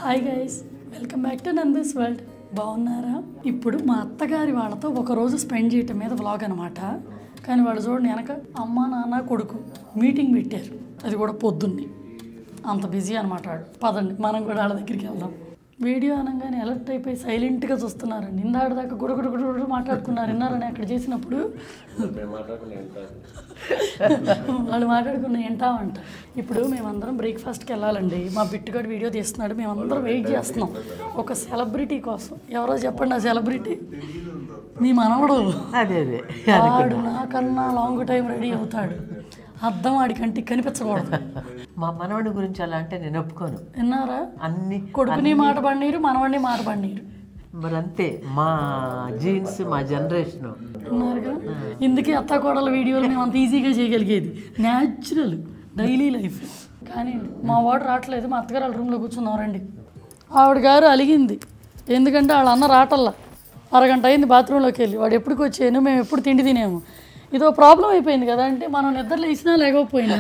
Hi guys, welcome back to Nandi's world. బాగున్నారా? ఇప్పుడు మా అత్తగారి వాళ్ళతో ఒకరోజు స్పెండ్ చేయటం మీద వ్లాగ్ అనమాట. కానీ వాళ్ళు చూడండి, వెనక అమ్మ నాన్న కొడుకు మీటింగ్ పెట్టారు, అది కూడా పొద్దున్నే. అంత బిజీ అనమాట వాడు. పదండి మనం కూడా వాళ్ళ దగ్గరికి వెళ్దాం. వీడియో అనగానే అలర్ట్ అయిపోయి సైలెంట్గా చూస్తున్నారండి. ఇందాక గుడు మాట్లాడుకున్నారు. విన్నారని అక్కడ చేసినప్పుడు వాళ్ళు మాట్లాడుకున్న వింటామంట. ఇప్పుడు మేమందరం బ్రేక్ఫాస్ట్కి వెళ్ళాలండి. మా బిట్టుగాడు వీడియో తీస్తున్నాడు, మేమందరం వెయిట్ చేస్తున్నాం ఒక సెలబ్రిటీ కోసం. ఎవరో చెప్పండి ఆ సెలబ్రిటీ. మీ మనవడు. అదే వాడు నాకన్నా లాంగ్ టైం రెడీ అవుతాడు. అర్థం వాడి కంటికి కనిపించకూడదు. మా మనవడి గురించి అలా అంటే నేను ఒప్పుకోను. విన్నారా? అన్ని కొడుకుని మాట పడినీరు, మనవాడిని మాట పడినీరు. మరి అంతే మా జీన్స్, మా జనరేషన్. విన్నారుగా? ఇందుకే అత్త కోడల వీడియోలు మేము అంత ఈజీగా చేయగలిగేది. Natural daily life. కానీ మా వాడు రావట్లేదు. మా అత్తగారు వాళ్ళ రూమ్లో కూర్చున్నాం రండి. ఆవిడ గారు అలిగింది, ఎందుకంటే వాళ్ళ అన్న రావటల్లా. అరగంట అయింది బాత్రూంలోకి వెళ్ళి. వాడు ఎప్పటికి వచ్చాను, మేము ఎప్పుడు తిండి తినేము. ఇదో ప్రాబ్లం అయిపోయింది కదా. అంటే మనం నిద్రలో వేసినా లేకపోయినా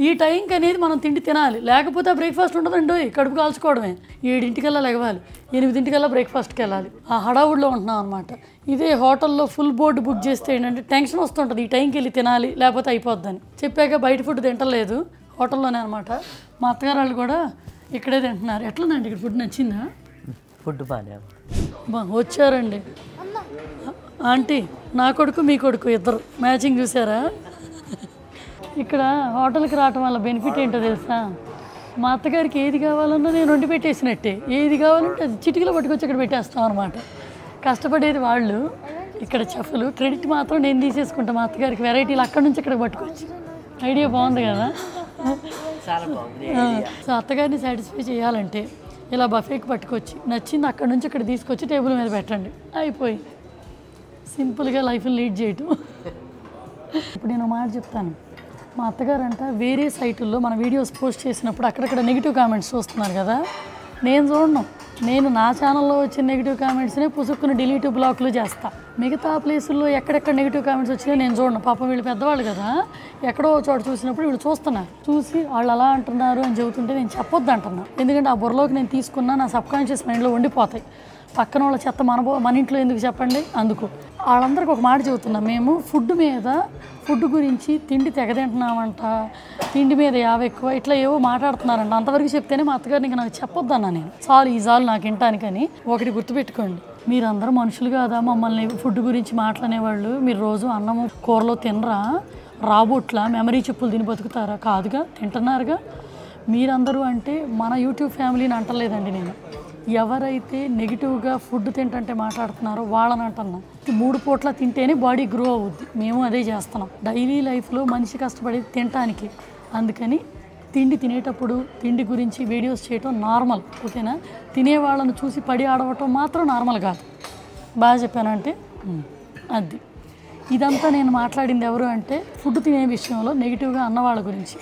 ఈ టైంకి అనేది మనం తిండి తినాలి, లేకపోతే బ్రేక్ఫాస్ట్ ఉండదండి. కడుపు కాల్చుకోవడమే. 7:00కల్లా లెగవాలి, 8:00కల్లా బ్రేక్ఫాస్ట్కి వెళ్ళాలి. ఆ హడావుడిలో ఉంటున్నాం అనమాట. ఇదే హోటల్లో ఫుల్ బోర్డు బుక్ చేస్తే ఏంటంటే టెన్షన్ వస్తుంటుంది, ఈ టైంకి వెళ్ళి తినాలి లేకపోతే అయిపోద్దని. చెప్పాక బయట ఫుడ్ తింటలేదు, హోటల్లోనే అనమాట. మా అత్తగారు వాళ్ళు కూడా ఇక్కడే తింటున్నారు. ఎట్లుందండి ఇక్కడ ఫుడ్? నచ్చిందా? ఫుడ్ బాగానే వచ్చారండి. ఆంటీ, నా కొడుకు మీ కొడుకు ఇద్దరు మ్యాచింగ్ చూసారా? ఇక్కడ హోటల్కి రావటం వల్ల బెనిఫిట్ ఏంటో తెలుసా? మా అత్తగారికి ఏది కావాలన్నా నేను వండి పెట్టేసినట్టే. ఏది కావాలంటే అది చిటికలో పట్టుకొచ్చి ఇక్కడ పెట్టేస్తాం అనమాట. కష్టపడేది వాళ్ళు, ఇక్కడ చెఫ్లు. క్రెడిట్ మాత్రం నేను తీసేసుకుంటాను. మా అత్తగారికి వెరైటీలు అక్కడి నుంచి ఇక్కడ పట్టుకొచ్చి. ఐడియా బాగుంది కదా? చాలా బాగుంది. సో అత్తగారిని సాటిస్ఫై చేయాలంటే ఇలా బఫేకి పట్టుకొచ్చి నచ్చింది అక్కడ నుంచి ఇక్కడ తీసుకొచ్చి టేబుల్ మీద పెట్టండి, అయిపోయి సింపుల్గా లైఫ్ని లీడ్ చేయటం. ఇప్పుడు నేను మాట చెప్తాను. మా అత్తగారు అంట వేరే సైటుల్లో మన వీడియోస్ పోస్ట్ చేసినప్పుడు అక్కడక్కడ నెగిటివ్ కామెంట్స్ చూస్తున్నారు కదా. నేను చూడను. నేను నా ఛానల్లో వచ్చిన నెగిటివ్ కామెంట్స్నే పుసుక్కుని డిలీట్ బ్లాక్లు చేస్తా. మిగతా ప్లేసుల్లో ఎక్కడెక్కడ నెగిటివ్ కామెంట్స్ వచ్చినాయి నేను చూడను. పాపం వీళ్ళు పెద్దవాళ్ళు కదా, ఎక్కడో చోట చూసినప్పుడు వీళ్ళు చూస్తున్నారు. చూసి వాళ్ళు అలా అంటున్నారు అని చెబుతుంటే నేను చెప్పొద్దు అంటున్నా. ఎందుకంటే ఆ బుర్రలోకి నేను తీసుకున్నా నా సబ్కాన్షియస్ మైండ్లో ఉండిపోతాయి. పక్కన వాళ్ళ చెత్త మన ఇంట్లో ఎందుకు చెప్పండి. అందుకు వాళ్ళందరికీ ఒక మాట చెబుతున్నాం. మేము ఫుడ్ గురించి తిండి తెగతింటున్నామంట, తిండి మీద ఎక్కువ ఇట్లా ఏవో మాట్లాడుతున్నారంట. అంతవరకు చెప్తేనే మా అత్తగారిని ఇంకా నాకు చెప్పొద్దన్నా నేను. చాలు నాకు వింటానికని. ఒకటి గుర్తుపెట్టుకోండి, మీరందరూ మనుషులు కాదా మమ్మల్ని ఫుడ్ గురించి మాట్లాడేవాళ్ళు? మీరు రోజు అన్నము కూరలో తినరా? రాబోట్లా మెమరీ చెప్పులు తిని బతుకుతారా? కాదుగా, తింటున్నారుగా మీరందరూ. అంటే మన యూట్యూబ్ ఫ్యామిలీని అంటలేదండి నేను. ఎవరైతే నెగిటివ్గా ఫుడ్ తింటే మాట్లాడుతున్నారో వాళ్ళని అంటున్నా. 3 పూట్ల తింటేనే బాడీ గ్రో అవుద్ది. మేము అదే చేస్తున్నాం డైలీ లైఫ్లో. మనిషి కష్టపడేది తినటానికి. అందుకని తిండి తినేటప్పుడు తిండి గురించి వీడియోస్ చేయటం నార్మల్, ఓకేనా? తినేవాళ్ళను చూసి పడి ఆడవటం మాత్రం నార్మల్ కాదు. బాగా చెప్పానంటే అది. ఇదంతా నేను మాట్లాడింది ఎవరు అంటే ఫుడ్ తినే విషయంలో నెగిటివ్గా అన్నవాళ్ళ గురించి.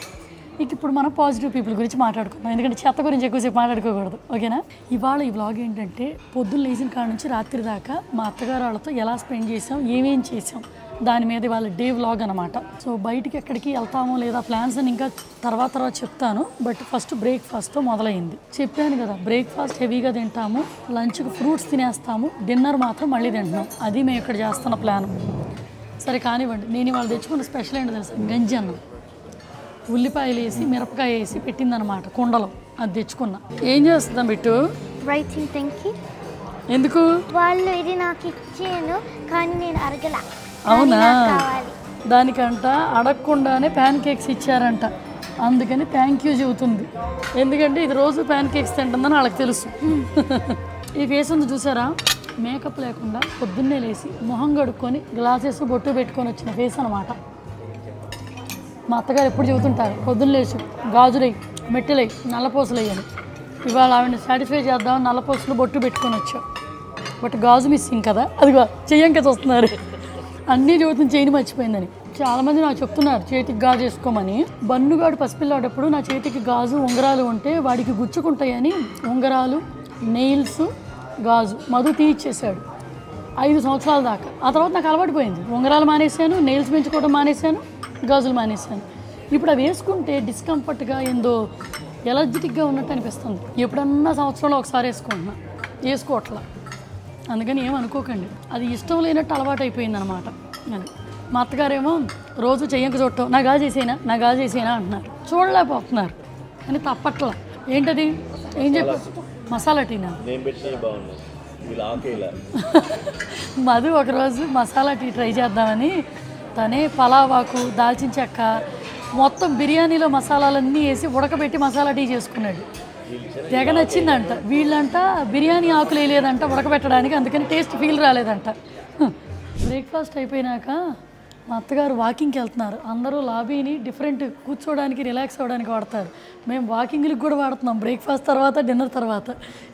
ఇప్పుడు మనం పాజిటివ్ పీపుల్ గురించి మాట్లాడుకుందాం, ఎందుకంటే చెత్త గురించి ఎక్కువసేపు మాట్లాడుకోకూడదు, ఓకేనా? ఇవాళ ఈ వ్లాగ్ ఏంటంటే పొద్దున్న లేచిన కాడ నుంచి రాత్రి దాకా మా అత్తగారు వాళ్ళతో ఎలా స్పెండ్ చేసాం, ఏమేం చేసాం, దాని మీద వాళ్ళ డే వ్లాగ్ అనమాట. సో బయటికి ఎక్కడికి వెళ్తామో లేదా ప్లాన్స్ అని ఇంకా తర్వాత చెప్తాను. బట్ ఫస్ట్ బ్రేక్ఫాస్ట్తో మొదలైంది. చెప్పాను కదా, బ్రేక్ఫాస్ట్ హెవీగా తింటాము, లంచ్కి ఫ్రూట్స్ తినేస్తాము, డిన్నర్ మాత్రం మళ్ళీ తింటున్నాం. అది మేము ఇక్కడ చేస్తున్న ప్లాన్. సరే కానివ్వండి. నేను ఇవాళ తెచ్చుకున్న స్పెషల్ ఏంటో తెలుసా? గంజి అన్నం. ఉల్లిపాయలు వేసి మిరపకాయ వేసి పెట్టిందనమాట కుండలో. అది తెచ్చుకున్నా. ఏం చేస్తుందా బిట్టు? Writing thank you. ఎందుకు? వాళ్ళు ఇది నాకు ఇచ్చాను కానీ నేను అడగల. అవునా? దానికంట అడగకుండానే ప్యాన్ కేక్స్ ఇచ్చారంట, అందుకని థ్యాంక్ యూ చెబుతుంది. ఎందుకంటే ఇది రోజు ప్యాన్ కేక్స్ తింటుందని వాళ్ళకి తెలుసు. ఈ ఫేస్ ఉంది చూసారా? మేకప్ లేకుండా పొద్దున్నే లేచి మొహం కడుక్కొని గ్లాసెస్ బొట్టు పెట్టుకొని వచ్చిన ఫేస్ అనమాట. మా అత్తగారు ఎప్పుడు చెబుతుంటారు, పొద్దున్న లేచి గాజులయ్యి, మెట్టెలయ్యి, నల్లపూసలయ్యని. ఇవాళ ఆవిడని సాటిస్ఫై చేద్దామని నల్లపూసలు బొట్టు పెట్టుకొని వచ్చాం. బట్ గాజు మిస్సింగ్ కదా, అదిగో చెయ్యంక చూస్తున్నారు. అన్నీ చెబుతుంది చేయని మర్చిపోయిందని. చాలామంది నాకు చెప్తున్నారు చేతికి గాజు వేసుకోమని. బన్నుగాడు పసిపిల్లాడప్పుడు నా చేతికి గాజు ఉంగరాలు ఉంటే వాడికి గుచ్చుకుంటాయని ఉంగరాలు, నెయిల్స్, గాజు మధు తీయిచ్చేసాడు 5 సంవత్సరాల దాకా. ఆ తర్వాత నాకు అలవాటుపోయింది. ఉంగరాలు మానేశాను, నెయిల్స్ పెంచుకోవడం మానేశాను, గాజులు మానేశాను. ఇప్పుడు అవి వేసుకుంటే డిస్కంఫర్ట్గా ఏందో ఎలర్జెటిక్గా ఉన్నట్టు అనిపిస్తుంది. ఎప్పుడన్నా సంవత్సరంలో ఒకసారి వేసుకోవట్లా. అందుకని ఏమనుకోకండి, అది ఇష్టం లేనట్టు అలవాటు అయిపోయింది అనమాట. అది మా అత్తగారేమో రోజు చెయ్యక చూడటం, నా గాజు చేసేనా అంటున్నారు. చూడలేకపోతున్నారు కానీ తప్పట్లా. ఏంటది ఏం చెప్పారు? మసాలా టీనా? మధు ఒకరోజు మసాలా టీ ట్రై చేద్దామని తనే పలావాకు, దాల్చిన చెక్క, మొత్తం బిర్యానీలో మసాలాలన్నీ వేసి ఉడకబెట్టి మసాలా టీ చేసుకున్నాడు. తెగ నచ్చిందంట. వీళ్ళంట బిర్యానీ ఆకులు వేయలేదంట ఉడకబెట్టడానికి, అందుకని టేస్ట్ ఫీల్ రాలేదంట. బ్రేక్ఫాస్ట్ అయిపోయినాక మా అత్తగారు వాకింగ్కి వెళ్తున్నారు. అందరూ లాబీని డిఫరెంట్ కూర్చోవడానికి, రిలాక్స్ అవ్వడానికి వాడతారు. మేము వాకింగ్కి కూడా వాడుతున్నాం. బ్రేక్ఫాస్ట్ తర్వాత, డిన్నర్ తర్వాత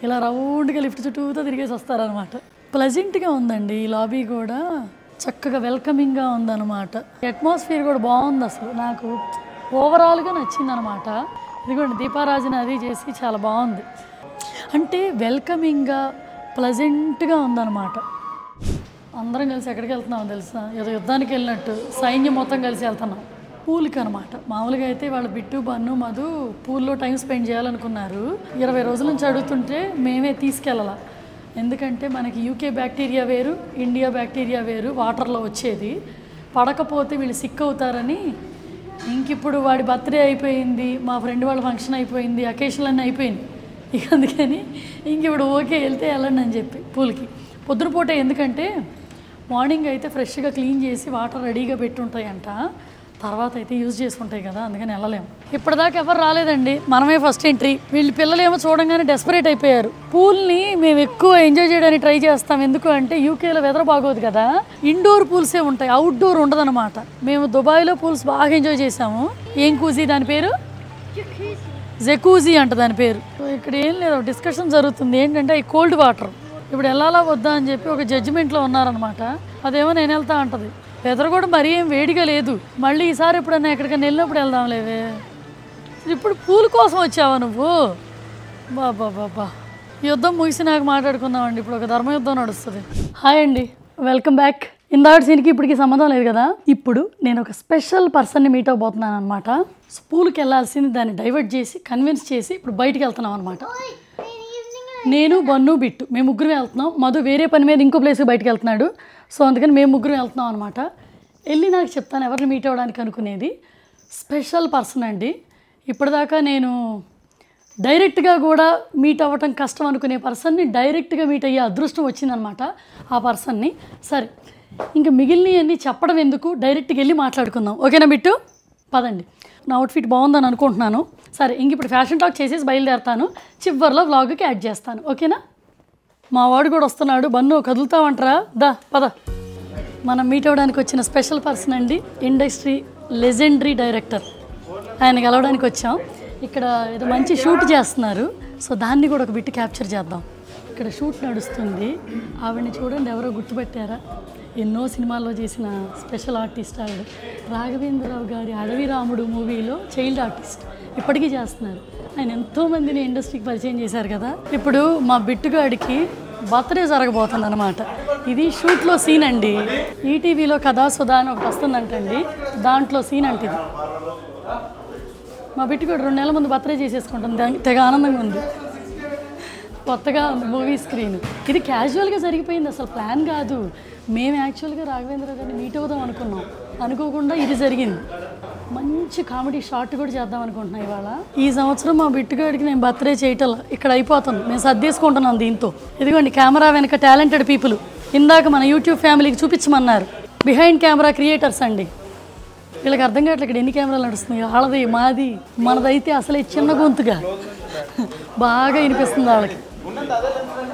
ఇలా రౌండ్గా లిఫ్ట్ చుట్టూతో తిరిగేసి వస్తారనమాట. ప్లెజెంట్గా ఉందండి ఈ లాబీ కూడా, చక్కగా వెల్కమింగ్గా ఉందన్నమాట. అట్మాస్ఫియర్ కూడా బాగుంది. అసలు నాకు ఓవరాల్గా నచ్చిందనమాట. ఇదిగోండి దీపారాజన అది చేసి చాలా బాగుంది. అంటే వెల్కమింగ్గా ప్లెజెంట్గా ఉందన్నమాట. అందరం కలిసి ఎక్కడికి వెళ్తున్నామో తెలుసా? ఏదో యుద్ధానికి వెళ్ళినట్టు సైన్యం మొత్తం కలిసి వెళ్తున్నాం పూల్కి అనమాట. మామూలుగా అయితే వాళ్ళ బిట్టు, బన్ను, మధు పూల్లో టైం స్పెండ్ చేయాలనుకున్నారు. 20 రోజుల నుంచి అడుగుతుంటే మేమే తీసుకెళ్ళాల. ఎందుకంటే మనకి యూకే బ్యాక్టీరియా వేరు, ఇండియా బ్యాక్టీరియా వేరు, వాటర్లో వచ్చేది. పడకపోతే వీళ్ళు సిక్ అవుతారని ఇంకిప్పుడు వాడి బర్త్డే అయిపోయింది, మా ఫ్రెండ్ వాళ్ళ ఫంక్షన్ అయిపోయింది, అకేషన్లు అన్నీ అయిపోయింది. ఇక అందుకని ఇంక ఇప్పుడు ఓకే వెళ్తే వెళ్ళండి అని చెప్పి పూల్కి. పొద్దునపూట ఎందుకంటే మార్నింగ్ అయితే ఫ్రెష్గా క్లీన్ చేసి వాటర్ రెడీగా పెట్టి ఉంటాయంట, తర్వాత అయితే యూజ్ చేసుకుంటాయి కదా, అందుకని వెళ్ళలేము. ఇప్పటిదాకా ఎవరు రాలేదండి, మనమే ఫస్ట్ ఎంట్రీ. వీళ్ళు పిల్లలేమో చూడంగానే డెస్పరేట్ అయిపోయారు. పూల్ని మేము ఎక్కువ ఎంజాయ్ చేయడానికి ట్రై చేస్తాం. ఎందుకు అంటే యూకేలో వెదర్ బాగోదు కదా, ఇండోర్ పూల్సే ఉంటాయి, అవుట్డోర్ ఉండదన్నమాట. మేము దుబాయ్లో పూల్స్ బాగా ఎంజాయ్ చేసాము. ఏం కూజీ దాని పేరు? జెకూజీ అంట దాని పేరు. ఇక్కడ ఏం లేదు, డిస్కషన్ జరుగుతుంది. ఏంటంటే ఈ కోల్డ్ వాటర్ ఇప్పుడు వెళ్ళాలా వద్దా అని చెప్పి ఒక జడ్జిమెంట్లో ఉన్నారనమాట. అదేమో నేను వెళ్తా అంటది. వెదర్ కూడా మరీ ఏం వేడిగా లేదు. మళ్ళీ ఈసారి ఎప్పుడన్నా ఎక్కడికైనా వెళ్ళినప్పుడు వెళ్దాం లేవే. ఇప్పుడు పూల కోసం వచ్చావా నువ్వు? బాబా యుద్ధం ముగిసినాక మాట్లాడుకుందామండి. ఇప్పుడు ఒక ధర్మయుద్ధం నడుస్తుంది. హాయ్ అండి, వెల్కమ్ బ్యాక్. ఇందాక సీన్కి ఇప్పటికి సంబంధం లేదు కదా. ఇప్పుడు నేను ఒక స్పెషల్ పర్సన్ని మీట్ అవ్వబోతున్నాను అనమాట. స్కూల్కి వెళ్ళాల్సింది దాన్ని డైవర్ట్ చేసి కన్విన్స్ చేసి ఇప్పుడు బయటికి వెళ్తున్నాం అనమాట. నేను, బన్ను, బిట్టు మేము ముగ్గురు వెళ్తున్నాం. మధు వేరే పని మీద ఇంకో ప్లేస్కి బయటకు వెళ్తున్నాడు. సో అందుకని మేము ముగ్గురు వెళ్తున్నాం అనమాట. వెళ్ళి నాకు చెప్తాను ఎవరిని మీట్ అవ్వడానికి అనుకునేది. స్పెషల్ పర్సన్ అండి. ఇప్పటిదాకా నేను డైరెక్ట్గా కూడా మీట్ అవ్వటం కష్టం అనుకునే పర్సన్ని డైరెక్ట్గా మీట్ అయ్యే అదృష్టం వచ్చిందనమాట ఆ పర్సన్ని. సరే ఇంకా మిగిలినవన్నీ చెప్పడం ఎందుకు, డైరెక్ట్గా వెళ్ళి మాట్లాడుకుందాం. ఓకేనా బిట్టు? పదండి. నా అవుట్ఫిట్ బాగుందని అనుకుంటున్నాను. సరే ఇంక ఇప్పుడు ఫ్యాషన్ టాక్ చేసేసి బయలుదేరుతాను. చివరిలో వ్లాగ్కి యాడ్ చేస్తాను. ఓకేనా? మా వాడు కూడా వస్తున్నాడు. బన్ను కదులుతామంటారా? దా పద. మనం మీట్ అవ్వడానికి వచ్చిన స్పెషల్ పర్సన్ అండి, ఇండస్ట్రీ లెజెండరీ డైరెక్టర్. ఆయన కలవడానికి వచ్చాం. ఇక్కడ ఏదో మంచి షూట్ చేస్తున్నారు. సో దాన్ని కూడా ఒక బిట్ క్యాప్చర్ చేద్దాం. ఇక్కడ షూట్ నడుస్తుంది. ఆవిడని చూడండి, ఎవరో గుర్తుపెట్టారా? ఎన్నో సినిమాల్లో చేసిన స్పెషల్ ఆర్టిస్ట్ ఆవిడ. రాఘవేంద్రరావు గారి అడవి రాముడు మూవీలో చైల్డ్ ఆర్టిస్ట్ ఇప్పటికీ చేస్తున్నారు. ఆయన ఎంతోమందిని ఇండస్ట్రీకి పరిచయం చేశారు కదా. ఇప్పుడు మా బిట్టుగాడికి బర్త్డే జరగబోతుంది అనమాట. ఇది షూట్లో సీన్ అండి. ఈటీవీలో కథాసుధా అని ఒకటి వస్తుందంటండి, దాంట్లో సీన్ అంటే ఇది. మా బిట్టుగాడు 2 నెలల ముందు బర్త్డే చేసేసుకుంటుంది. తెగ ఆనందంగా ఉంది. కొత్తగా ఉంది మూవీ స్క్రీన్. ఇది క్యాజువల్గా జరిగిపోయింది, అసలు ప్లాన్ కాదు. మేము యాక్చువల్గా రాఘవేంద్ర గారిని మీట్ అవుదాం అనుకున్నాం. అనుకోకుండా ఇది జరిగింది. మంచి కామెడీ షార్ట్ కూడా చేద్దాం అనుకుంటున్నాను ఇవాళ. ఈ సంవత్సరం మా బిట్టుగాడికి నేను బర్త్డే చేయటం ఇక్కడ అయిపోతాను. మేము సర్దేసుకుంటున్నాం దీంతో. ఇదిగోండి కెమెరా వెనక టాలెంటెడ్ పీపుల్. ఇందాక మన యూట్యూబ్ ఫ్యామిలీకి చూపించమన్నారు. బిహైండ్ కెమెరా క్రియేటర్స్ అండి. వీళ్ళకి అర్థం కావట్లేదు ఇక్కడ ఎన్ని కెమెరాలు నడుస్తున్నాయి. వాళ్ళది మాది, మనదైతే అసలే చిన్న గొంతుగా బాగా వినిపిస్తుంది వాళ్ళకి.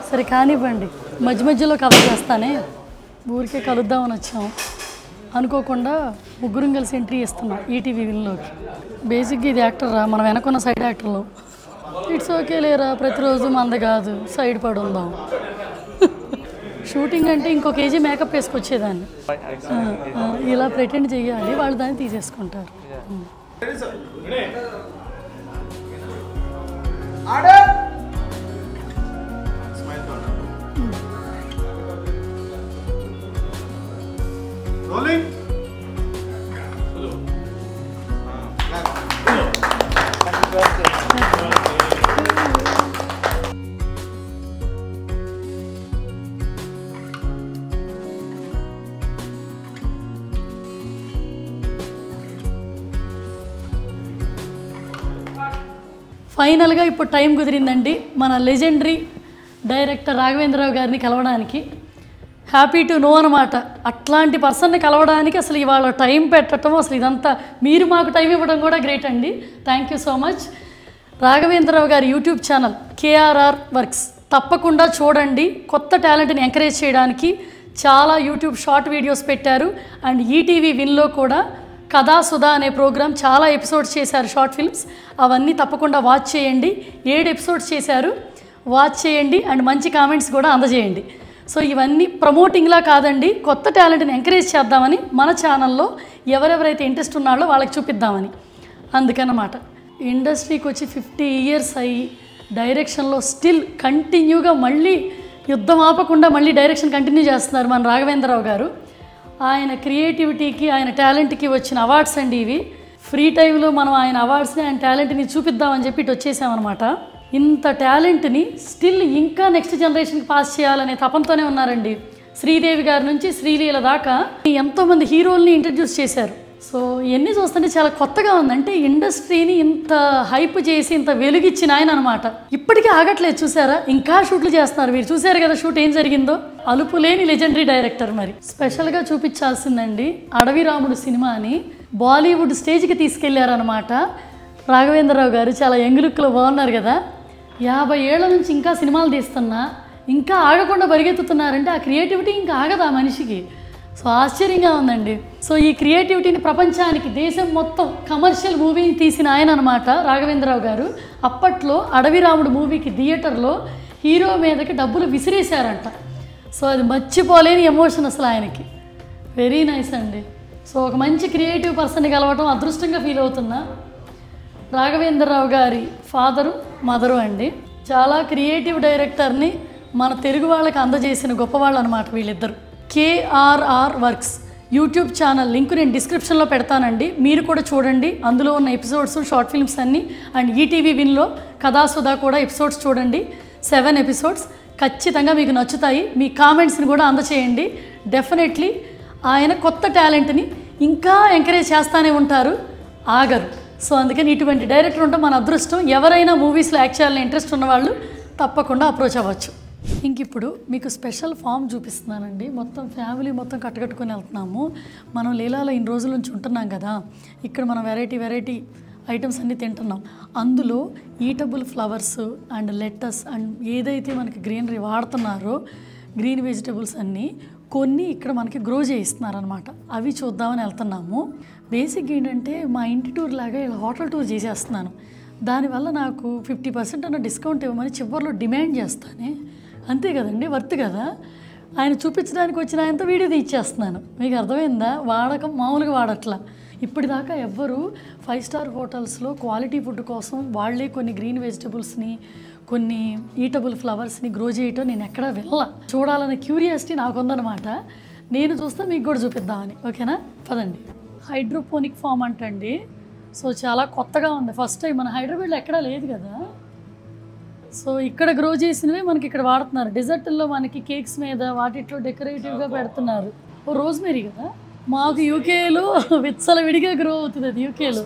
సరే కానివ్వండి, మధ్య మధ్యలో కవర్ చేస్తానే. ఊరికే కలుద్దామని వచ్చాం. అనుకోకుండా ముగ్గురం కలిసి ఎంట్రీ ఇస్తున్నాం ఈటీవీ విన్లోకి. బేసిక్గా ఇది యాక్టర్రా, మనం వెనకున్న సైడ్ యాక్టర్లు. ఇట్స్ ఓకే లేరా, ప్రతిరోజు మంద కాదు, సైడ్ పడి ఉందాం. షూటింగ్ అంటే ఇంకో కేజీ మేకప్ వేసుకొచ్చేదాన్ని. ఇలా ప్రిటెండ్ చెయ్యాలి, వాళ్ళు దాన్ని తీసేసుకుంటారు. ఫైనల్గా ఇప్పుడు టైం కుదిరిందండి మన లెజెండరీ డైరెక్టర్ రాఘవేంద్రరావు గారిని కలవడానికి. హ్యాపీ టు నో అనమాట. అట్లాంటి పర్సన్ని కలవడానికి అసలు ఇవాళ టైం పెట్టడం, అసలు ఇదంతా మీరు మాకు టైం ఇవ్వడం కూడా గ్రేట్ అండి. Thank you so much. Raghavendra Rao గారి యూట్యూబ్ ఛానల్ KRR వర్క్స్ తప్పకుండా చూడండి. కొత్త టాలెంట్ని ఎంకరేజ్ చేయడానికి చాలా యూట్యూబ్ షార్ట్ వీడియోస్ పెట్టారు. అండ్ ఈటీవీ విన్లో కూడా కథా సుధా అనే ప్రోగ్రామ్ చాలా ఎపిసోడ్స్ చేశారు, షార్ట్ ఫిల్మ్స్. అవన్నీ తప్పకుండా వాచ్ చేయండి. 7 ఎపిసోడ్స్ చేశారు, వాచ్ చేయండి. అండ్ మంచి కామెంట్స్ కూడా అందజేయండి. సో ఇవన్నీ ప్రమోటింగ్లా కాదండి, కొత్త టాలెంట్ని ఎంకరేజ్ చేద్దామని మన ఛానల్లో ఎవరెవరైతే ఇంట్రెస్ట్ ఉన్నారో వాళ్ళకి చూపిద్దామని. అందుకన్నమాట ఇండస్ట్రీకి వచ్చి 50 years అయ్యి డైరెక్షన్లో స్టిల్ కంటిన్యూగా మళ్ళీ యుద్ధం ఆపకుండా మళ్ళీ డైరెక్షన్ కంటిన్యూ చేస్తున్నారు మన రాఘవేంద్రరావు గారు. ఆయన క్రియేటివిటీకి, ఆయన టాలెంట్కి వచ్చిన అవార్డ్స్ అండి ఇవి. ఫ్రీ టైంలో మనం ఆయన అవార్డ్స్ని, ఆయన టాలెంట్ని చూపిద్దామని చెప్పి ఇటు వచ్చేసామన్నమాట. ఇంత టాలెంట్ని స్టిల్ ఇంకా నెక్స్ట్ జనరేషన్కి పాస్ చేయాలనే తపంతోనే ఉన్నారండి. శ్రీదేవి గారి నుంచి శ్రీలీల దాకా ఎంతోమంది హీరోల్ని ఇంట్రడ్యూస్ చేశారు. సో ఇవన్నీ చూస్తుంటే చాలా కొత్తగా ఉంది. అంటే ఇండస్ట్రీని ఇంత హైప్ చేసి ఇంత వెలుగిచ్చిన ఆయన అనమాట. ఇప్పటికీ ఆగట్లేదు, చూసారా? ఇంకా షూట్లు చేస్తున్నారు. మీరు చూసారు కదా షూట్ ఏం జరిగిందో. అలుపులేని లెజెండరీ డైరెక్టర్. మరి స్పెషల్గా చూపించాల్సిందండి అడవి రాముడు సినిమాని బాలీవుడ్ స్టేజ్కి తీసుకెళ్లారనమాట రాఘవేంద్రరావు గారు. చాలా యంగ్ లుక్లో బాగున్నారు కదా. 50 ఏళ్ల నుంచి ఇంకా సినిమాలు తీస్తున్నా ఇంకా ఆగకుండా పరిగెత్తుతున్నారంటే ఆ క్రియేటివిటీ ఇంకా ఆగదా మనిషికి. సో ఆశ్చర్యంగా ఉందండి. సో ఈ క్రియేటివిటీని ప్రపంచానికి, దేశం మొత్తం కమర్షియల్ మూవీని తీసిన ఆయన అనమాట రాఘవేంద్రరావు గారు. అప్పట్లో అడవి రాముడు మూవీకి థియేటర్లో హీరో మీదకి డబ్బులు విసిరేశారంట. సో అది మర్చిపోలేని ఎమోషన్ అసలు ఆయనకి. వెరీ నైస్ అండి. సో ఒక మంచి క్రియేటివ్ పర్సన్ని కలవటం అదృష్టంగా ఫీల్ అవుతున్నా. రాఘవేంద్రరావు గారి ఫాదరు, మదరు అండి. చాలా క్రియేటివ్ డైరెక్టర్ని మన తెలుగు వాళ్ళకి అందజేసిన గొప్పవాళ్ళు అనమాట వీళ్ళిద్దరు. KRR works YouTube channel link నేను డిస్క్రిప్షన్లో పెడతానండి. మీరు కూడా చూడండి. అందులో ఉన్న ఎపిసోడ్స్, షార్ట్ ఫిల్మ్స్ అన్నీ. అండ్ ఈటీవీ విన్లో కథాసుధా కూడా ఎపిసోడ్స్ చూడండి. 7 ఎపిసోడ్స్ ఖచ్చితంగా మీకు నచ్చుతాయి. మీ కామెంట్స్ని కూడా అందచేయండి. డెఫినెట్లీ ఆయన కొత్త టాలెంట్ని ఇంకా ఎంకరేజ్ చేస్తూనే ఉంటారు, ఆగరు. సో అందుకని ఇటువంటి డైరెక్టర్ ఉంటే మన అదృష్టం. ఎవరైనా మూవీస్లో యాక్ట్ చేయాలని ఇంట్రెస్ట్ ఉన్నవాళ్ళు తప్పకుండా అప్రోచ్ అవ్వచ్చు. ఇంక ఇప్పుడు మీకు స్పెషల్ ఫామ్ చూపిస్తున్నానండి. మొత్తం ఫ్యామిలీ మొత్తం కట్టుకట్టుకొని వెళ్తున్నాము. మనం లీలాలో ఇన్ని రోజుల నుంచి ఉంటున్నాం కదా. ఇక్కడ మనం వెరైటీ ఐటమ్స్ అన్నీ తింటున్నాం. అందులో edible flowers and lettuce and ఏదైతే మనకి గ్రీనరీ వాడుతున్నారో గ్రీన్ వెజిటబుల్స్ అన్నీ కొన్ని ఇక్కడ మనకి గ్రో చేయిస్తున్నారనమాట. అవి చూద్దామని వెళ్తున్నాము. బేసిక్ ఏంటంటే మా ఇంటి టూర్ లాగా ఇలా హోటల్ టూర్ చేసేస్తున్నాను. దానివల్ల నాకు 50% అన్న డిస్కౌంట్ ఇవ్వమని చివరిలో డిమాండ్ చేస్తానే. అంతే కదండి, వర్త్ కదా. ఆయన చూపించడానికి వచ్చిన ఆయనతో వీడియో తీసేస్తున్నాను. మీకు అర్థమైందా? వాడకం మామూలుగా వాడట్లా. ఇప్పటిదాకా ఎవ్వరు 5 స్టార్ హోటల్స్లో క్వాలిటీ ఫుడ్ కోసం వాళ్ళే కొన్ని గ్రీన్ వెజిటబుల్స్ని, కొన్ని ఈటబుల్ ఫ్లవర్స్ని గ్రో చేయటం నేను ఎక్కడా వెళ్ళా. చూడాలనే క్యూరియాసిటీ నాకు ఉందన్నమాట. నేను చూస్తే మీకు కూడా చూపిద్దామని. ఓకేనా? పదండి. హైడ్రోపోనిక్ ఫామ్ అంటండి. సో చాలా కొత్తగా ఉంది. ఫస్ట్ టైం మన హైదరాబాద్లో ఎక్కడా లేదు కదా. సో ఇక్కడ గ్రో చేసినవి మనకి ఇక్కడ వాడుతున్నారు. డెజర్ట్లో మనకి కేక్స్ మీద వాటిట్లో డెకరేటివ్గా పెడుతున్నారు. ఓ రోజ్మెరీ కదా. మాకు యూకేలో విచ్చలవిడిగా గ్రో అవుతుంది అది యూకేలో.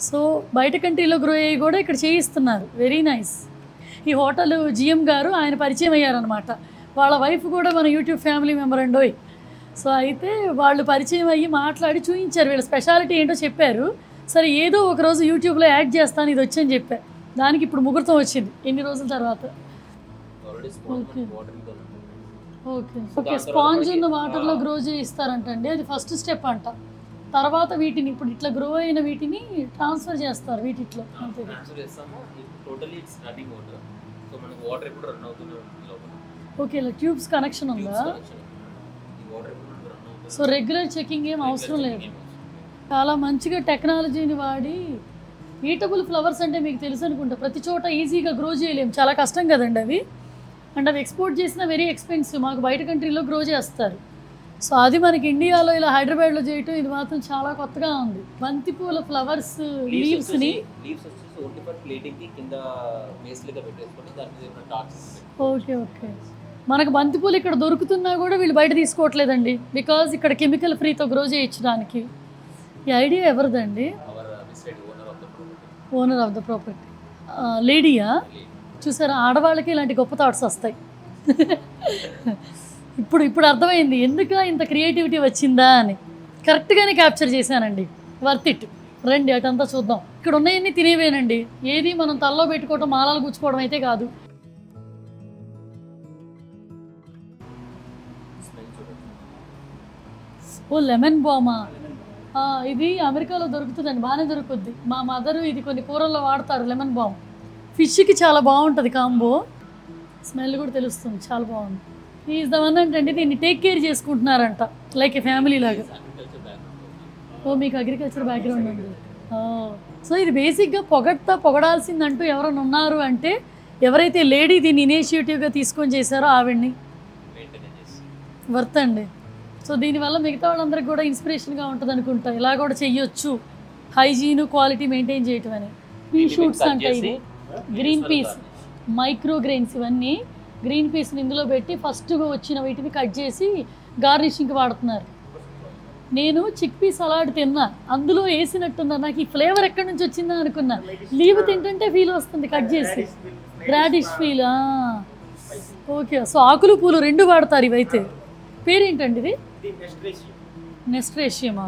సో బయట కంట్రీలో గ్రో అయ్యి కూడా ఇక్కడ చేయిస్తున్నారు. Very nice. ఈ హోటల్ GM గారు ఆయన పరిచయం అయ్యారనమాట. వాళ్ళ వైఫ్ కూడా మన యూట్యూబ్ ఫ్యామిలీ మెంబర్ అండోయ్. సో అయితే వాళ్ళు పరిచయం అయ్యి మాట్లాడి చూపించారు. వీళ్ళ స్పెషాలిటీ ఏంటో చెప్పారు. సరే ఏదో ఒకరోజు యూట్యూబ్లో యాడ్ చేస్తాను ఇది వచ్చని చెప్పా. దానికి ఇప్పుడు ముహూర్తం వచ్చింది ఎన్ని రోజుల తర్వాత. Okay okay okay. స్పాంజ్ ఉన్న వాటర్లో గ్రో చేయిస్తారంటండి. అది ఫస్ట్ స్టెప్ అంట. తర్వాత వీటిని ఇప్పుడు ఇట్లా గ్రో అయిన వీటిని ట్రాన్స్ఫర్ చేస్తారు వీటిలో. అంతే. ఓకే, ఇలా ట్యూబ్స్ కనెక్షన్ ఉందా? సో రెగ్యులర్ చెకింగ్ ఏం అవసరం లేదు. చాలా మంచిగా టెక్నాలజీని వాడి ఈటబుల్ ఫ్లవర్స్ అంటే మీకు తెలుసు అనుకుంటా. ప్రతి చోట ఈజీగా గ్రో చేయలేము, చాలా కష్టం కదండి అవి. అండ్ అవి ఎక్స్పోర్ట్ చేసిన వెరీ ఎక్స్పెన్సివ్. మాకు బయట కంట్రీలో గ్రో చేస్తారు. సో అది మనకి ఇండియాలో ఇలా హైదరాబాద్లో చేయటం ఇది మాత్రం చాలా కొత్తగా ఉంది. బంతిపూల ఫ్లవర్స్ లీవ్స్ని ఓకే ఓకే. మనకు బంతిపూలు ఇక్కడ దొరుకుతున్నా కూడా వీళ్ళు బయట తీసుకోవట్లేదండి. బికాజ్ ఇక్కడ కెమికల్ ఫ్రీతో గ్రో చేయించడానికి. ఈ ఐడియా ఎవరిదండి? ఓనర్ ఆఫ్ ద ప్రాపర్టీ లేడీయా? చూసారా, ఆడవాళ్ళకి ఇలాంటి గొప్ప థాట్స్ వస్తాయి. ఇప్పుడు అర్థమైంది ఎందుకు ఇంత క్రియేటివిటీ వచ్చిందా అని. కరెక్ట్గానే క్యాప్చర్ చేశానండి. Worth it. రండి అటంతా చూద్దాం. ఇక్కడ ఉన్నాయన్నీ తినేవేనండి, ఏది మనం తలలో పెట్టుకోవటం మాలాలు గుచ్చుకోవడం అయితే కాదు. ఓ లెమన్ బామా, ఇది అమెరికాలో దొరుకుతుందండి, బాగానే దొరుకుద్ది. మా మదరు ఇది కొన్ని కూరల్లో వాడతారు. లెమన్ బామ్ ఫిష్కి చాలా బాగుంటుంది కాంబో. స్మెల్ కూడా తెలుస్తుంది, చాలా బాగుంది. ఈజ్ ద వన్ అంటే దీన్ని టేక్ కేర్ చేసుకుంటున్నారంట, లైక్ ఏ ఫ్యామిలీ లాగా. ఓ మీకు అగ్రికల్చర్ బ్యాక్గ్రౌండ్ ఉంది. సో ఇది బేసిక్గా పొగడాల్సిందంటూ ఎవరైనా ఉన్నారు అంటే ఎవరైతే లేడీ దీన్ని ఇనిషియేటివ్గా తీసుకొని చేశారో ఆవిడ్ని. వర్త్ అండి. సో దీనివల్ల మిగతా వాళ్ళందరికీ కూడా ఇన్స్పిరేషన్గా ఉంటుంది అనుకుంటా. ఇలా కూడా చెయ్యొచ్చు, హైజీన్ క్వాలిటీ మెయింటైన్ చేయటం అని. పీ షూట్స్ అంటే ఇది గ్రీన్ పీస్, మైక్రో గ్రెయిన్స్, ఇవన్నీ గ్రీన్ పీస్ని ఇందులో పెట్టి ఫస్ట్గా వచ్చిన వీటిని కట్ చేసి గార్నిషింగ్కి వాడుతున్నారు. నేను చిక్ పీ సలాడ్ తిన్నా, అందులో వేసినట్టున్నా. నాకు ఈ ఫ్లేవర్ ఎక్కడి నుంచి వచ్చిందా అనుకున్నా. లీవ్ తింటుంటే ఫీల్ వస్తుంది కట్ చేసి, రాడిష్ ఫీల్. ఓకే, సో ఆకులు పూలు రెండు వాడతారు ఇవైతే. పేరేంటండి ఇది? నెస్ట్రేషియమా?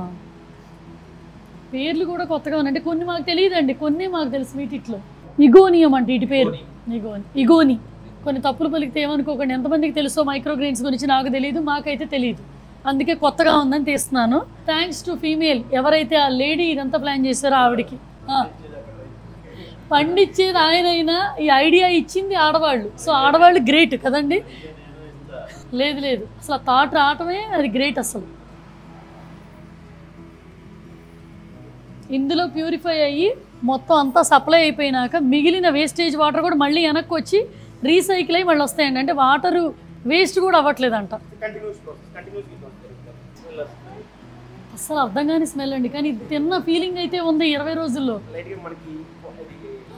పేర్లు కూడా కొత్తగా ఉన్నాయంటే కొన్ని మాకు తెలియదండి, కొన్ని మాకు తెలుసు. వీటిలో ఇగోనియం అంటే ఇటు పేరు ఇగోని. కొన్ని తప్పులు పలికితే ఏమనుకోకండి. ఎంతమందికి తెలుసో మైక్రోగ్రెయిన్స్ గురించి నాకు తెలియదు, మాకైతే తెలియదు. అందుకే కొత్తగా ఉందని తీస్తున్నాను. థ్యాంక్స్ టు ఫీమేల్, ఎవరైతే ఆ లేడీ ఇదంతా ప్లాన్ చేశారో ఆవిడకి. పండించేది ఆయనైనా ఈ ఐడియా ఇచ్చింది ఆడవాళ్ళు. సో ఆడవాళ్ళు గ్రేట్ కదండి. లేదు అసలు థాట్ రావటమే అది గ్రేట్. అసలు ఇందులో ప్యూరిఫై అయ్యి మొత్తం అంతా సప్లై అయిపోయినాక మిగిలిన వేస్టేజ్ వాటర్ కూడా మళ్ళీ వెనక్కి వచ్చి రీసైకిల్ అయ్యి మళ్ళీ వస్తాయండి. అంటే వాటరు వేస్ట్ కూడా అవ్వట్లేదంట. అసలు అర్థం కాని స్మెల్ అండి, కానీ తిన్న ఫీలింగ్ అయితే ఉంది 20 రోజుల్లో.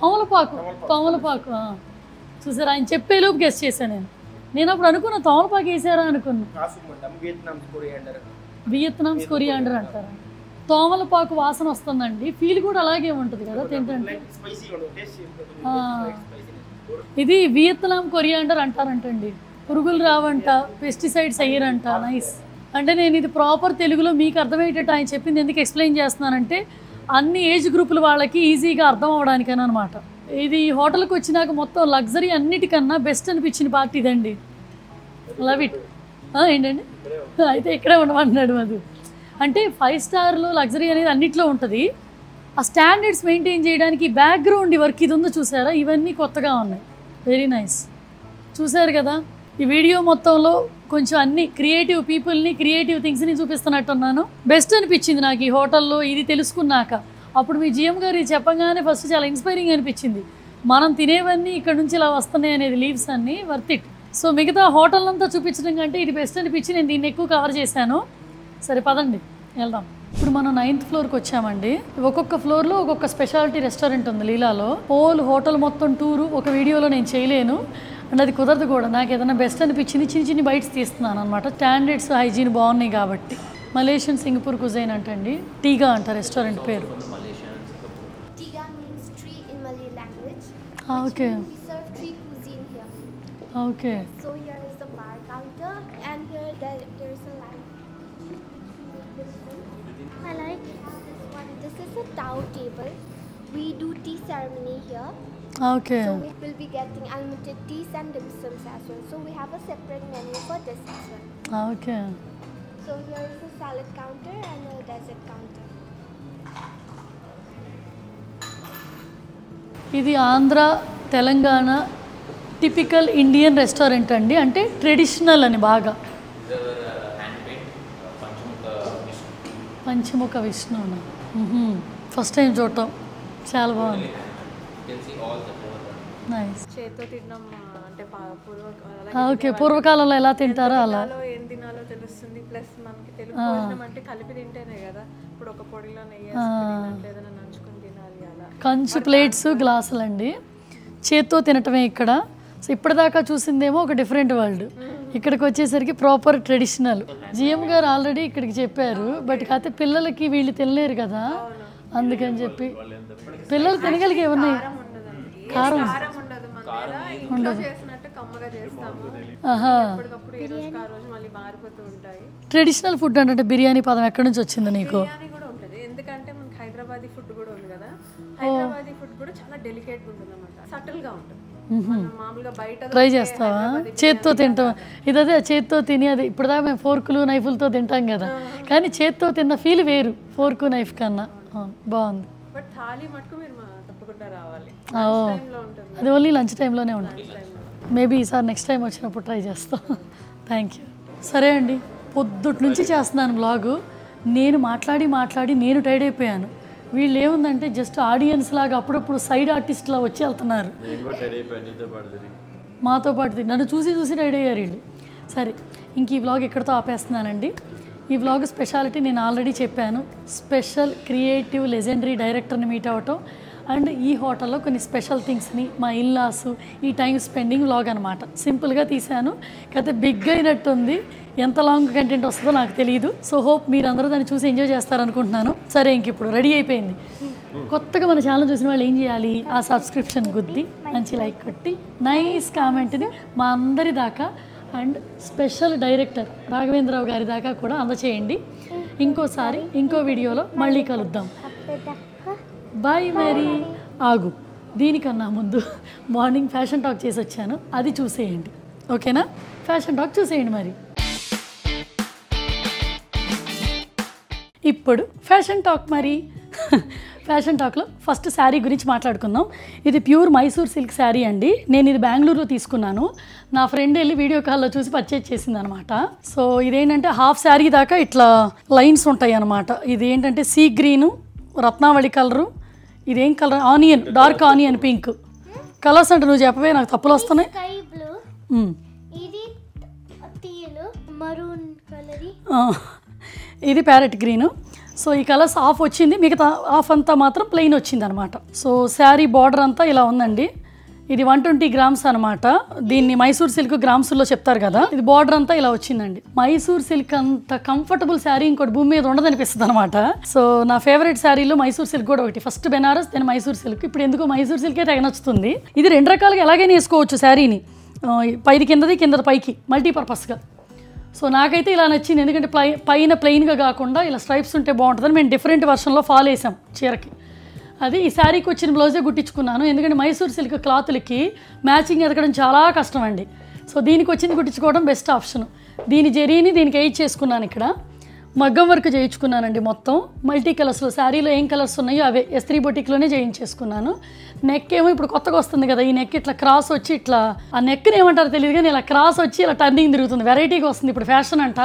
తమలపాకు చూసారా, ఆయన చెప్పేలోపు గెస్ట్ చేశాను నేను అప్పుడు అనుకున్నా తమలపాకు వేసారా అనుకున్నా. వియత్నామ్స్ కొరియాండర్ అంటారా. తోమలపాకు వాసన వస్తుందండి, ఫీల్ కూడా అలాగే ఉంటుంది కదా తింటే. ఇది వియత్నాం కొరియాండర్ అంటారంటండి. పురుగులు రావంట, పెస్టిసైడ్స్ అయ్యారంట. నైస్. అంటే నేను ఇది ప్రాపర్ తెలుగులో మీకు అర్థమయ్యేటట్టు ఆయన చెప్పింది ఎందుకు ఎక్స్ప్లెయిన్ చేస్తున్నానంటే అన్ని ఏజ్ గ్రూపుల వాళ్ళకి ఈజీగా అర్థం అవ్వడానికని అనమాట. ఇది ఈ హోటల్కి వచ్చినాక మొత్తం లగ్జరీ అన్నిటికన్నా బెస్ట్ అనిపించిన పార్టీ ఇదండి. Love it. ఏంటండి, అయితే ఇక్కడే ఉండమన్నాడు మధు. అంటే 5 స్టార్లో లగ్జరీ అనేది అన్నిట్లో ఉంటుంది. ఆ స్టాండర్డ్స్ మెయింటైన్ చేయడానికి బ్యాక్గ్రౌండ్ వర్క్ ఇది ఉందో చూసారా, ఇవన్నీ కొత్తగా ఉన్నాయి. Very nice. చూసారు కదా, ఈ వీడియో మొత్తంలో కొంచెం అన్ని క్రియేటివ్ పీపుల్ని, క్రియేటివ్ థింగ్స్ని చూపిస్తున్నట్టున్నాను. బెస్ట్ అనిపించింది నాకు ఈ హోటల్లో ఇది తెలుసుకున్నాక. అప్పుడు మీ జిఎం గారు చెప్పగానే ఫస్ట్ చాలా ఇన్స్పైరింగ్ అనిపించింది. మనం తినేవన్నీ ఇక్కడ నుంచి ఇలా వస్తున్నాయి అనేది, లీవ్స్ అన్నీ వర్త్ ఇట్. సో మిగతా హోటల్ అంతా చూపించడం కంటే ఇది బెస్ట్ అనిపించి నేను దీన్ని ఎక్కువ కవర్ చేశాను. సరే పదండి వెళ్దాం. ఇప్పుడు మనం 9th ఫ్లోర్కి వచ్చామండి. ఒక్కొక్క ఫ్లోర్లో ఒక్కొక్క స్పెషాలిటీ రెస్టారెంట్ ఉంది లీలాలో. హోల్ హోటల్ మొత్తం టూరు ఒక వీడియోలో నేను చేయలేను, అండ్ అది కుదరదు కూడా. నాకు ఏదైనా బెస్ట్ అనిపించింది చిన్ని బైట్స్ తీస్తున్నాను అనమాట. స్టాండర్డ్స్ హైజీన్ బాగున్నాయి కాబట్టి. మలేషియన్ సింగపూర్ కుజైన్ అంటండి. టీగా అంట రెస్టారెంట్ పేరు. Okay okay. I like this is a Tao table. We do tea ceremony here. Okay. So we will be getting unlimited teas and dim sums as well. So we have a separate menu for this as well. Okay. So here is a salad counter and a dessert counter. ఇది Andhra Telangana typical Indian restaurant అండి. అంటే traditional అని బాగా. పంచముఖ Vishnu first time చూడటం, చాలా బాగుంది. Nice. Okay, పూర్వకాలంలో ఎలా తింటారో అలా. ఏం తినాలో తెలుస్తుంది. ప్లస్ మనకి తెలుగు భోజనం అంటే కలిపి తింటేనే కదా. ఇప్పుడు ఒక పొడిలో నెయ్యి ఏదైనా నంచుకొని తినాలి అలా. కంచు ప్లేట్స్, గ్లాసులు అండి. చేత్తో తినటమే ఇక్కడ. సో ఇప్పటిదాకా చూసిందేమో ఒక డిఫరెంట్ వరల్డ్. ఇక్కడికి వచ్చేసరికి ప్రాపర్ ట్రెడిషనల్. జిఎం గారు ఆల్రెడీ ఇక్కడికి చెప్పారు, బట్ కాకపోతే పిల్లలకి వీళ్ళు తినలేరు కదా, అందుకని చెప్పి పిల్లలు తినగలిగే ఉన్నాయి. కారం కారం ఉండదు మన దగ్గర. ఇంట్లో చేసినట్టు కమ్మగా చేస్తాము. ఎప్పటికప్పుడు ఏ రోజు ఆ రోజు మళ్ళీ మారిపోతూ ఉంటాయి. ట్రెడిషనల్ ఫుడ్ అంటే బిర్యానీ పదం ఎక్కడి నుంచి వచ్చింది నీకు? బిర్యానీ కూడా ఉంటుంది, ఎందుకంటే మనకి హైదరాబాదీ ఫుడ్ కూడా ఉంది కదా. హైదరాబాదీ ఫుడ్ కూడా చాలా డెలికేట్ ఉంటుంది అన్నమాట, సటిల్ గా ఉంటుంది. మనం మామూలుగా బయట ట్రై చేస్తావా? చేత్తో తింటాం. ఇదే చేత్తో తిని అది ఇప్పుడు దాకా మేము ఫోర్కులు నైఫులతో తింటాం కదా, కానీ చేత్తో తిన్న ఫీల్ వేరు ఫోర్కు నైఫ్ కన్నా. బాగుంది. బట్ థాలీ మటుకు మీరు తప్పకుండా రావాలి. అది ఓన్లీ లంచ్ టైంలోనే ఉంటుంది. మేబీ ఈసారి నెక్స్ట్ టైం వచ్చినప్పుడు ట్రై చేస్తాం. Thank you. సరే అండి, పొద్దుటి నుంచి చేస్తున్నాను బ్లాగు. నేను మాట్లాడి నేను టైర్డ్ అయిపోయాను. వీళ్ళు ఏముందంటే జస్ట్ ఆడియన్స్ లాగా అప్పుడప్పుడు సైడ్ ఆర్టిస్ట్లా వచ్చి వెళ్తున్నారు. మాతో పాటు నన్ను చూసి టైర్డ్ అయ్యారు వీళ్ళు. సరే, ఇంక ఈ వ్లాగ్ ఎక్కడితో ఆపేస్తున్నానండి. ఈ వ్లాగ్ స్పెషాలిటీ నేను ఆల్రెడీ చెప్పాను. స్పెషల్ క్రియేటివ్ లెజెండరీ డైరెక్టర్ని మీట్ అవ్వటం అండ్ ఈ హోటల్లో కొన్ని స్పెషల్ థింగ్స్ని, మా ఇల్లాస్, ఈ టైం స్పెండింగ్ వ్లాగ్ అనమాట. సింపుల్గా తీశాను, కాకపోతే బిగ్ అయినట్టుంది. ఎంత లాంగ్ కంటెంట్ వస్తుందో నాకు తెలియదు. సో హోప్ మీరు అందరూ దాన్ని చూసి ఎంజాయ్ చేస్తారనుకుంటున్నాను. సరే, ఇంక ఇప్పుడు రెడీ అయిపోయింది. కొత్తగా మన ఛానల్ చూసిన వాళ్ళు ఏం చేయాలి? ఆ సబ్స్క్రిప్షన్ గుద్ది మంచి లైక్ కొట్టి నైస్ కామెంట్ని మా అందరి దాకా అండ్ స్పెషల్ డైరెక్టర్ రాఘవేంద్రరావు గారి దాకా కూడా అందచేయండి. ఇంకోసారి ఇంకో వీడియోలో మళ్ళీ కలుద్దాం. బాయ్. మరి ఆగు, దీనికన్నా ముందు మార్నింగ్ ఫ్యాషన్ టాక్ చేసి వచ్చాను, అది చూసేయండి. ఓకేనా? ఫ్యాషన్ టాక్ చూసేయండి. మరి ఇప్పుడు ఫ్యాషన్ టాక్. మరి ఫ్యాషన్ టాక్లో ఫస్ట్ శారీ గురించి మాట్లాడుకుందాం. ఇది ప్యూర్ మైసూర్ సిల్క్ శారీ అండి. నేను ఇది బెంగళూరులో తీసుకున్నాను. నా ఫ్రెండ్ వెళ్ళి వీడియో కాల్లో చూసి పర్చేజ్ చేసింది అనమాట. సో ఇదేంటంటే హాఫ్ శారీ దాకా ఇట్లా లైన్స్ ఉంటాయి అనమాట. ఇది ఏంటంటే సీ గ్రీను, రత్నావళి కలరు, ఇదేం colour? Onion, dark onion pink colours అంటే నువ్వు చెప్పవే, నాకు తప్పులు వస్తున్నాయి. ఇది ప్యారెట్ గ్రీను. సో ఈ కలర్స్ ఆఫ్ వచ్చింది, మిగతా ఆఫ్ అంతా మాత్రం ప్లెయిన్ వచ్చింది అనమాట. సో శారీ బార్డర్ అంతా ఇలా ఉందండి. ఇది 120 గ్రామ్స్ అనమాట. దీన్ని మైసూర్ సిల్క్ గ్రామ్స్లో చెప్తారు కదా. ఇది బార్డర్ అంతా ఇలా వచ్చిందండి. మైసూర్ సిల్క్ అంత కంఫర్టబుల్ శారీ ఇంకోటి భూమి మీద ఉండదనిపిస్తుంది అనమాట. సో నా ఫేవరెట్ శారీలో మైసూర్ సిల్క్ కూడా ఒకటి. First Banaras, then Mysore silk. ఇప్పుడు ఎందుకో మైసూర్ సిల్కే తెగ నచ్చుతుంది. ఇది 2 రకాలుగా ఎలాగైనా వేసుకోవచ్చు శారీని, పైది కిందది, కిందది పైకి, మల్టీపర్పస్గా. సో నాకైతే ఇలా నచ్చింది, ఎందుకంటే పైన ప్లెయిన్గా కాకుండా ఇలా స్ట్రైప్స్ ఉంటే బాగుంటుందని మేము డిఫరెంట్ వర్షన్లో ఫాలో వేసాం చీరకి. అది ఈ శారీకి వచ్చిన బ్లౌజే కుట్టించుకున్నాను, ఎందుకంటే మైసూర్ సిల్క్ క్లాత్లకి మ్యాచింగ్ ఎదగడం చాలా కష్టం అండి. సో దీనికి వచ్చింది కుట్టించుకోవడం బెస్ట్ ఆప్షన్. దీని జరీని దీనికి ఎయిట్ చేసుకున్నాను. ఇక్కడ మగ్గం వర్క్ చేయించుకున్నానండి. మొత్తం మల్టీ కలర్స్లో శారీలో ఏం కలర్స్ ఉన్నాయో అవే ఎస్త్రీ బొటిక్లోనే చేయించేసుకున్నాను. నెక్ ఏమో ఇప్పుడు కొత్తగా వస్తుంది కదా, ఈ నెక్ ఇట్లా క్రాస్ వచ్చి ఇట్లా, ఆ నెక్ని ఏమంటారో తెలియదు కానీ ఇలా క్రాస్ వచ్చి ఇలా టర్నింగ్ తిరుగుతుంది. వెరైటీగా వస్తుంది, ఇప్పుడు ఫ్యాషన్ అంట,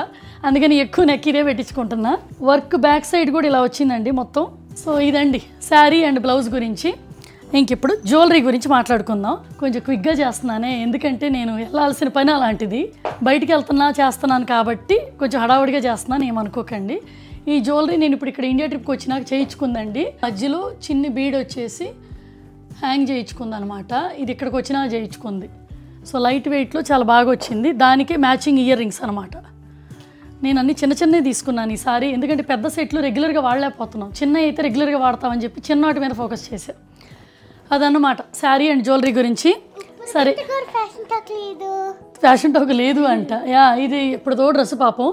అందుకని ఎక్కువ నెక్ ఇదే పెట్టించుకుంటున్నా. వర్క్ బ్యాక్ సైడ్ కూడా ఇలా వచ్చిందండి మొత్తం. సో ఇదండి శారీ అండ్ బ్లౌజ్ గురించి. ఇంక ఇప్పుడు జ్యువెలరీ గురించి మాట్లాడుకుందాం. కొంచెం క్విక్గా చేస్తున్నానే, ఎందుకంటే నేను వెళ్ళాల్సిన పని అలాంటిది. బయటికి చేస్తున్నాను కాబట్టి కొంచెం హడావుడిగా చేస్తున్నాను, ఏమనుకోకండి. ఈ జ్యువెలరీ నేను ఇప్పుడు ఇక్కడ ఇండియా ట్రిప్కి వచ్చినాక చేయించుకుందండి. మధ్యలో చిన్ని బీడ్ వచ్చేసి హ్యాంగ్ చేయించుకుంది అనమాట. ఇది ఇక్కడికి వచ్చినా చేయించుకుంది. సో లైట్ వెయిట్లో చాలా బాగా వచ్చింది. దానికే మ్యాచింగ్ ఇయర్ రింగ్స్ అనమాట. నేను అన్ని చిన్నవి తీసుకున్నాను ఈసారి, ఎందుకంటే పెద్ద సెట్లు రెగ్యులర్గా వాడలేకపోతున్నాం. చిన్న అయితే రెగ్యులర్గా వాడతామని చెప్పి చిన్న వాటి మీద ఫోకస్ చేశాను. అదన్నమాట శారీ అండ్ జ్యువెలరీ గురించి. సరే, ఫ్యాషన్ టాక్ లేదు అంట. ఇది ఇప్పుడు డ్రెస్ పాపం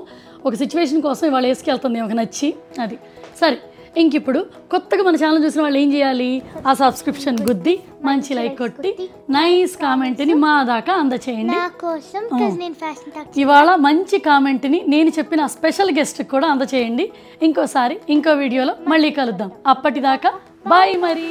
ఒక సిచ్యువేషన్ కోసం ఇవాళ వేసుకెళ్తుంది, ఒక నచ్చి అది. సరే, ఇంక ఇప్పుడు కొత్తగా మన ఛానల్ చూసిన వాళ్ళు ఏం చేయాలి? ఆ సబ్స్క్రిప్షన్ గుద్ది మంచి లైక్ కొట్టి నైస్ కామెంట్ని మా దాకా అందచేయండి. ఇవాళ మంచి కామెంట్ని నేను చెప్పిన స్పెషల్ గెస్ట్కి కూడా అందచేయండి. ఇంకోసారి ఇంకో వీడియోలో మళ్ళీ కలుద్దాం. అప్పటిదాకా బాయ్. మరి